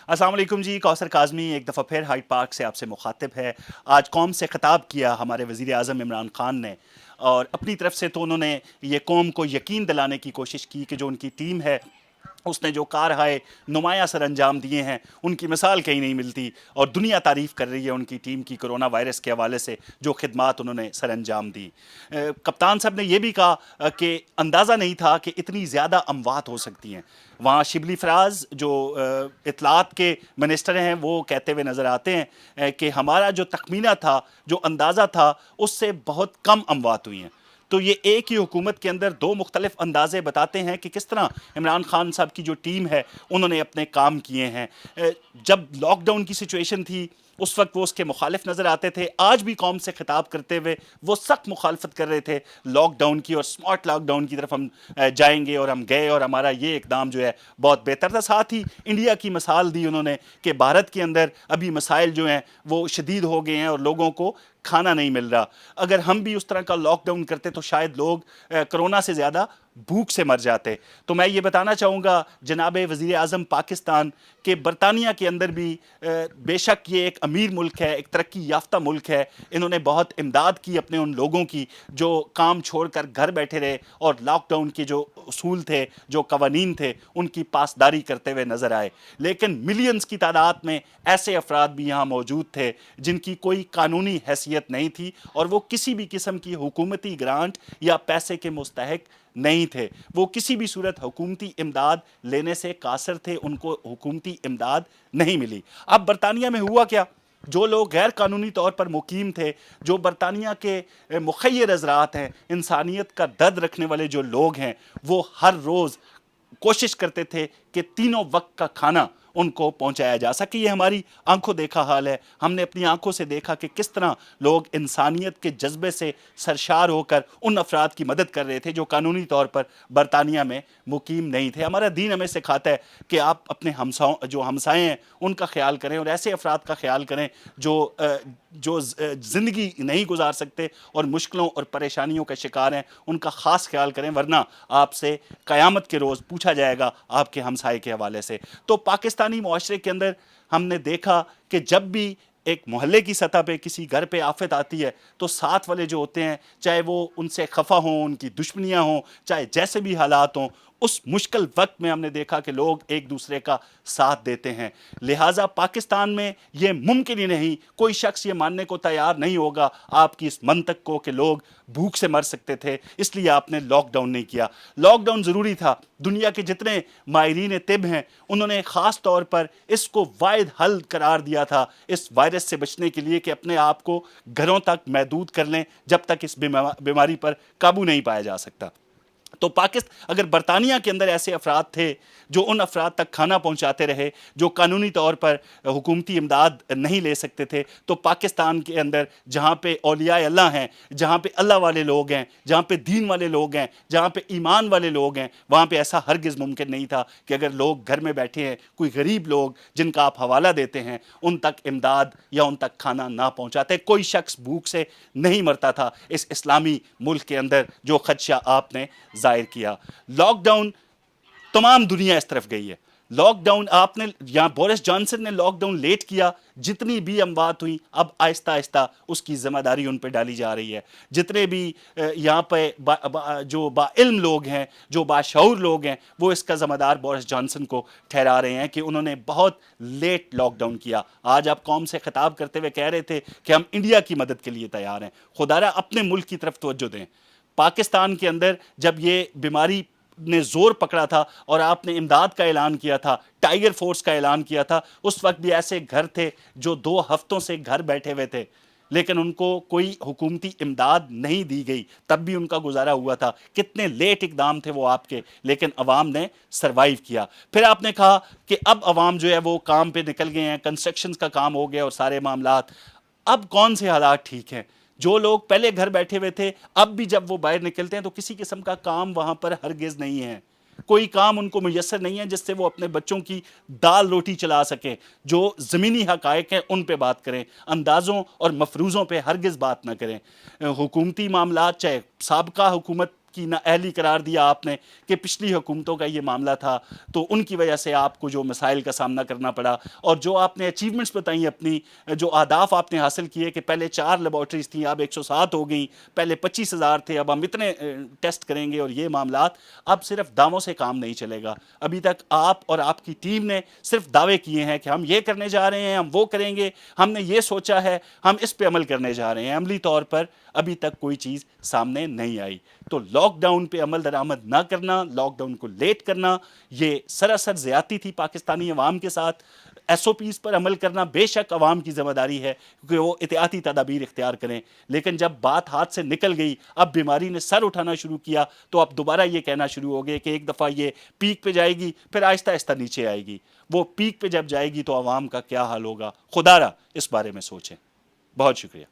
अस्सलाम वालेकुम जी। कौसर काज़मी एक दफ़ा फिर हाइड पार्क से आपसे मुखातिब है। आज कौम से ख़िताब किया हमारे वज़ीर आज़म इमरान ख़ान ने, और अपनी तरफ से तो उन्होंने ये कौम को यकीन दिलाने की कोशिश की कि जो उनकी टीम है उसने जो कारहाय नुमाया सर अंजाम दिए हैं उनकी मिसाल कहीं नहीं मिलती, और दुनिया तारीफ़ कर रही है उनकी टीम की कोरोना वायरस के हवाले से जो खिदमात उन्होंने सर अंजाम दी। कप्तान साहब ने यह भी कहा कि अंदाज़ा नहीं था कि इतनी ज़्यादा अमवात हो सकती हैं। वहाँ शिबली फराज जो इतलात के मिनिस्टर हैं वो कहते हुए नज़र आते हैं कि हमारा जो तखमीना था, जो अंदाज़ा था, उससे बहुत कम अमवात हुई हैं। तो ये एक ही हुकूमत के अंदर दो मुख्तलिफ अंदाज़े बताते हैं कि किस तरह इमरान खान साहब की जो टीम है उन्होंने अपने काम किए हैं। जब लॉकडाउन की सिचुएशन थी उस वक्त वो उसके मुखालिफ नज़र आते थे। आज भी कौम से खिताब करते हुए वो सख्त मुखालफत कर रहे थे लॉकडाउन की, और स्मार्ट लॉकडाउन की तरफ हम जाएंगे, और हम गए, और हमारा ये इकदाम जो है बहुत बेहतर था। साथ ही इंडिया की मिसाल दी उन्होंने कि भारत के अंदर अभी मसाइल जो हैं वो शदीद हो गए हैं और लोगों को खाना नहीं मिल रहा। अगर हम भी उस तरह का लॉकडाउन करते तो शायद लोग कोरोना से ज़्यादा भूख से मर जाते। तो मैं ये बताना चाहूँगा जनाब वज़ीर आज़म पाकिस्तान के बरतानिया के अंदर भी बेशक ये एक अमीर मुल्क है, एक तरक्की याफ्ता मुल्क है, इन्होंने बहुत इमदाद की अपने उन लोगों की जो काम छोड़कर घर बैठे रहे और लॉकडाउन के जो उसूल थे, जो कवानीन थे, उनकी पासदारी करते हुए नज़र आए। लेकिन मिलियंस की तादाद में ऐसे अफराद भी यहाँ मौजूद थे जिनकी कोई कानूनी हैसियत नहीं थी, और वो किसी भी किस्म की हुकूमती ग्रांट या पैसे के मुस्तहक नहीं थे। वो किसी भी सूरत हुकूमती इमदाद लेने से कासर थे, उनको हुकूमती इमदाद नहीं मिली। अब बरतानिया में हुआ क्या? जो लोग गैर कानूनी तौर पर मुकीम थे, जो बरतानिया के मुखय्यर हज़रात हैं, इंसानियत का दर्द रखने वाले जो लोग हैं, वो हर रोज़ कोशिश करते थे कि तीनों वक्त का खाना उनको पहुंचाया जा सके। ये हमारी आंखों देखा हाल है। हमने अपनी आंखों से देखा कि किस तरह लोग इंसानियत के जज्बे से सरशार होकर उन अफराद की मदद कर रहे थे जो कानूनी तौर पर बरतानिया में मुकीम नहीं थे। हमारा दीन हमें सिखाता है कि आप अपने जो हमसाए हैं उनका ख्याल करें, और ऐसे अफराद का ख्याल करें जो ज़िंदगी नहीं गुजार सकते और मुश्किलों और परेशानियों का शिकार हैं, उनका ख़ास ख्याल करें, वरना आपसे क़यामत के रोज़ पूछा जाएगा आपके हमसाए के हवाले से। तो पाकिस्तानी मुआशरे के अंदर हमने देखा कि जब भी एक मोहल्ले की सतह पे किसी घर पे आफत आती है तो साथ वाले जो होते हैं, चाहे वो उनसे खफा हों, उनकी दुश्मनियां हों, चाहे जैसे भी हालात हों, उस मुश्किल वक्त में हमने देखा कि लोग एक दूसरे का साथ देते हैं। लिहाजा पाकिस्तान में ये मुमकिन ही नहीं, कोई शख्स ये मानने को तैयार नहीं होगा आपकी इस मंतक को कि लोग भूख से मर सकते थे, इसलिए आपने लॉकडाउन नहीं किया। लॉकडाउन ज़रूरी था। दुनिया के जितने माहिरीन तिब हैं उन्होंने ख़ास तौर पर इसको वाहिद हल करार दिया था इस वायरस से बचने के लिए कि अपने आप को घरों तक महदूद कर लें जब तक इस बीमारी पर काबू नहीं पाया जा सकता। तो पाकिस्तान, अगर बरतानिया के अंदर ऐसे अफराद थे जो उन अफराद तक खाना पहुंचाते रहे जो कानूनी तौर पर हुकूमती इमदाद नहीं ले सकते थे, तो पाकिस्तान के अंदर जहाँ पे औलिया अल्लाह हैं, जहाँ पे अल्लाह वाले लोग हैं, जहाँ पे दीन वाले लोग हैं, जहाँ पे ईमान वाले लोग हैं, वहाँ पे ऐसा हरगिज़ मुमकिन नहीं था कि अगर लोग घर में बैठे हैं, कोई गरीब लोग जिनका आप हवाला देते हैं, उन तक इमदाद या उन तक खाना ना पहुँचाते। कोई शख्स भूख से नहीं मरता था इस इस्लामी मुल्क के अंदर जो खदशा आपने जाहिर किया। लॉकडाउन, तमाम दुनिया इस तरफ गई है। लॉकडाउन आपने, यहाँ बोरिस जॉनसन ने लॉकडाउन लेट किया, जितनी भी अमवात हुई अब आहिस्ता आहिस्ता उसकी ज़िम्मेदारी उन पर डाली जा रही है। जितने भी यहाँ पे जो बाइल्म लोग हैं, जो बाशऊर लोग हैं, वो इसका ज़िम्मेदार बोरिस जॉनसन को ठहरा रहे हैं कि उन्होंने बहुत लेट लॉकडाउन किया। आज आप कौम से खिताब करते हुए कह रहे थे कि हम इंडिया की मदद के लिए तैयार हैं। खुदारा अपने मुल्क की तरफ तवज्जो दें। पाकिस्तान के अंदर जब ये बीमारी ने ज़ोर पकड़ा था और आपने इमदाद का ऐलान किया था, टाइगर फोर्स का ऐलान किया था, उस वक्त भी ऐसे घर थे जो 2 हफ्तों से घर बैठे हुए थे, लेकिन उनको कोई हुकूमती इमदाद नहीं दी गई, तब भी उनका गुजारा हुआ था। कितने लेट इकदाम थे वो आपके, लेकिन अवाम ने सरवाइव किया। फिर आपने कहा कि अब अवाम जो है वो काम पे निकल गए हैं, कंस्ट्रक्शन का काम हो गया और सारे मामलात। अब कौन से हालात ठीक हैं? जो लोग पहले घर बैठे हुए थे, अब भी जब वो बाहर निकलते हैं तो किसी किस्म का काम वहाँ पर हरगिज़ नहीं है। कोई काम उनको मुयस्सर नहीं है जिससे वो अपने बच्चों की दाल रोटी चला सकें। जो ज़मीनी हक़ाइक़ हैं उन पे बात करें, अंदाज़ों और मफरूज़ों पे हरगिज़ बात ना करें। हुकूमती मामलात, चाहे साबका हुकूमत کی نااہلی قرار دیا آپ نے کہ پچھلی حکومتوں کا یہ معاملہ تھا تو ان کی وجہ سے آپ کو جو مسائل کا سامنا کرنا پڑا، اور جو آپ نے اچیومنٹس بتائیں اپنی، جو اہداف آپ نے حاصل کیے کہ پہلے 4 لیبارٹریز تھیں اب 107 ہو گئیں، پہلے 25,000 تھے اب ہم اتنے ٹیسٹ کریں گے، اور یہ معاملات، اب صرف دعووں سے کام نہیں چلے گا۔ ابھی تک آپ اور آپ کی ٹیم نے صرف دعوے کیے ہیں کہ ہم یہ کرنے جا رہے ہیں، ہم وہ کریں گے، ہم نے یہ سوچا ہے، ہم اس پہ عمل کرنے جا رہے ہیں، عملی طور پر ابھی تک کوئی چیز سامنے نہیں آئی۔ تو لاک ڈاؤن پہ عمل درآمد نہ کرنا، لاک ڈاؤن کو لیٹ کرنا، یہ سراسر زیادتی تھی پاکستانی عوام کے ساتھ۔ ایس او پیز پر عمل کرنا بے شک عوام کی ذمہ داری ہے کیونکہ وہ احتیاطی تدابیر اختیار کریں، لیکن جب بات ہاتھ سے نکل گئی، اب بیماری نے سر اٹھانا شروع کیا، تو اب دوبارہ یہ کہنا شروع ہو گئے کہ ایک دفعہ یہ پیک پہ جائے گی پھر آہستہ آہستہ نیچے آئے گی۔ وہ پیک پہ جب جائے گی تو عوام کا کیا حال ہوگا، خدا را اس بارے میں سوچیں۔ بہت شکریہ۔